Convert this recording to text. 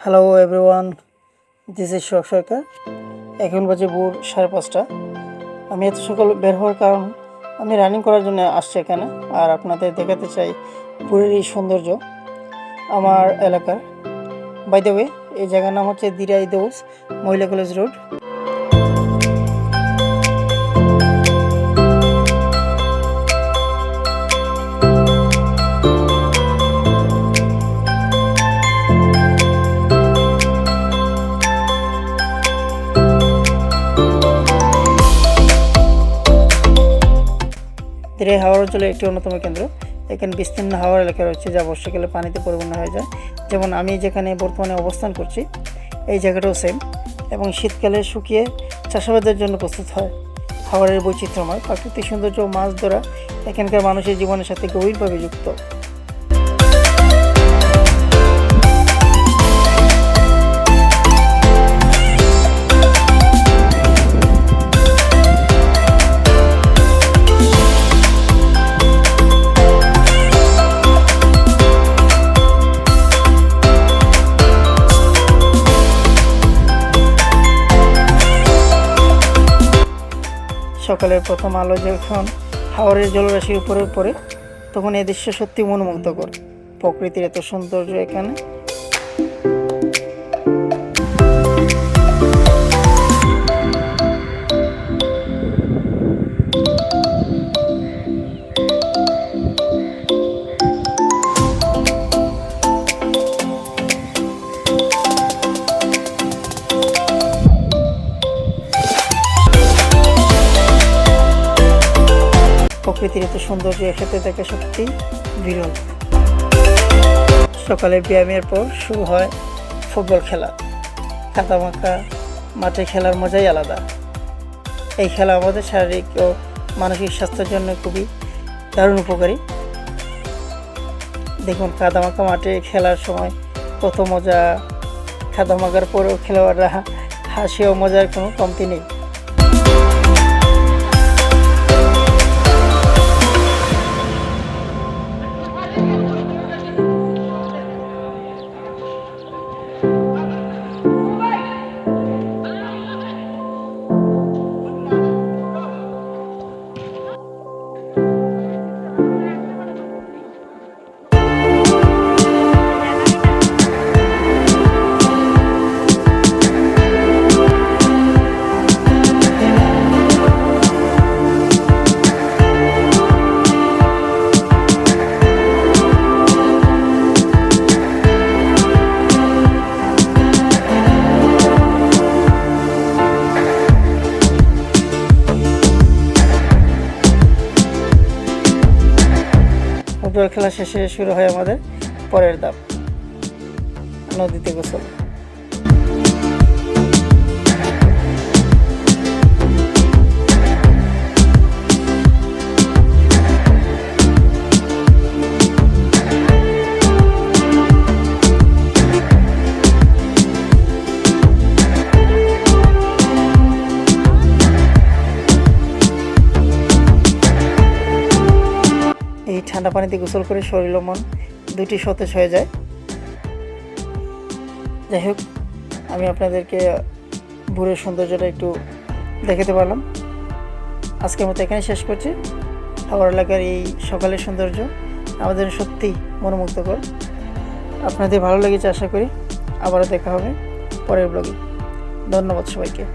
Hello everyone, this is শখ সরকার। এখন বাজে ভোর 5:30। আমি এত সকাল বের হওয়ার কারণ আমি রানিং করার জন্য আসছি এখানে, আর আপনাদের দেখাতে চাই ভোরের এই সৌন্দর্য আমার এলাকার। বাই দ্য ওয়ে, এই জায়গার নাম হচ্ছে দিরাই দৌস মহিলা কলেজ রোড। দিরাই হাওড় অঞ্চলের একটি অন্যতম কেন্দ্র। এখানে বিস্তীর্ণ হাওড় এলাকা রয়েছে, যা বর্ষাকালে পানিতে পরিপূর্ণ হয়ে যায়। যেমন আমি যেখানে বর্তমানে অবস্থান করছি, এই জায়গাটাও সেম, এবং শীতকালে শুকিয়ে চাষাবাদের জন্য প্রস্তুত হয়। হাওড়ের বৈচিত্র্যময় প্রাকৃতিক সৌন্দর্য ও মাছ ধরা এখানকার মানুষের জীবনের সাথে গভীরভাবে যুক্ত। সকালের প্রথম আলো যখন হাওরের জলরাশির উপরে পড়ে, তখন এই দৃশ্য সত্যি মনোমুগ্ধকর। প্রকৃতির এত সৌন্দর্য এখানে। প্রকৃতির এত সৌন্দর্য একসাথে দেখা সত্যি বিরল। সকালে ব্যায়ামের পর শুরু হয় ফুটবল খেলা। কাদামাখা মাঠে খেলার মজাই আলাদা। এই খেলা আমাদের শারীরিক ও মানসিক স্বাস্থ্যের জন্য খুবই দারুণ উপকারী। দেখুন, কাদামাখা মাঠে খেলার সময় কত মজা। কাদামাখার পরেও খেলোয়াড়রা হাসি ও মজার কোনো কমতি নেই। ফুটবল খেলা শেষে শুরু হয় আমাদের পরের ধাপ, নদীতে গোসল। এই ঠান্ডা পানিতে গোসল করে শরীর ও মন দুটি সতেজ হয়ে যায়। যাই হোক, আমি আপনাদেরকে ভোরের সৌন্দর্যটা একটু দেখাতে পারলাম। আজকের মতো এখানে শেষ করছি। হাওড় এলাকার এই সকালের সৌন্দর্য আমাদের সত্যি মনোমুগ্ধকর। আপনাদের ভালো লেগেছে আশা করি। আবারও দেখা হবে পরের ব্লগে। ধন্যবাদ সবাইকে।